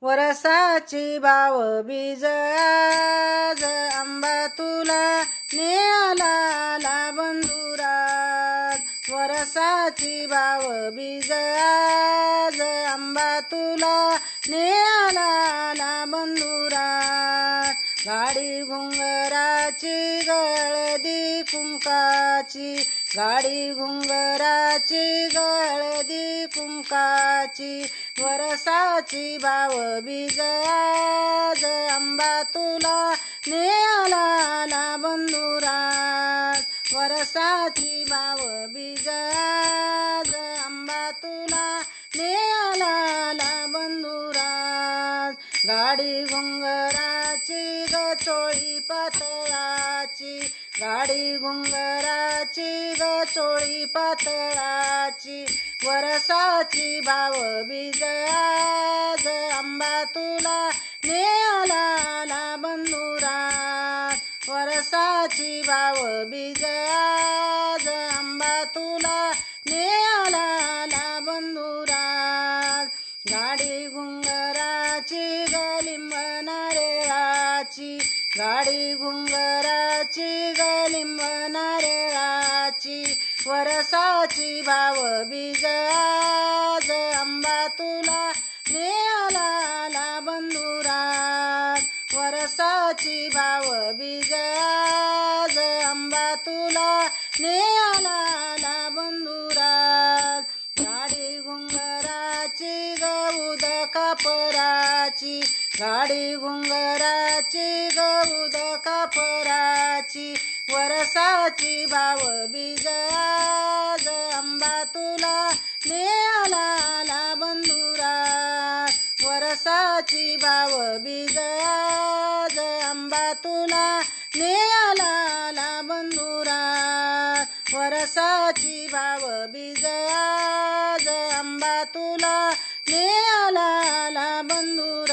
वरसाची भाव बीज आज आंबा तुला नेला बंधुराज वरसाची भाव बीज आज आंबा तुला नेला बंधुराज गाडी घुंगराची गळदी कुंकाची गाडी घुंगराची गळदी कुंकाची वरसाची भाव बीज आज आंबा तुला नेला बंधुराज वरसाची भाव बीज आज आंबा तुला नेला बंधुराज गाडी घुंगराची गचोळी पातळाची गाडी घुंगराची गचोळी पातळाची वरसाची भाव बीज आज आंबा तुला नेला बंधुराज वरसाची भाव बीज आज आंबा तुला नेला बंधुराज गाडी घुंगराची गलिंब नारळाची गाडी घुंगराची गलिंब नारळाची वरसाची भाव बीज आज आंबा तुला नेला बंधुराज वरसाची भाव बीज आज आंबा तुला नेला बंधुराज गाडी घुंगराची गौद कापराची गाडी घुंगराची गौद कापराची वरसाची भाव बीज आज आंबा तुला नेला बंधुराज वरसाची भाव बीज आज आंबा तुला नेला बंधुराज वरसाची भाव बीज आज आंबा तुला नेला बंधुराज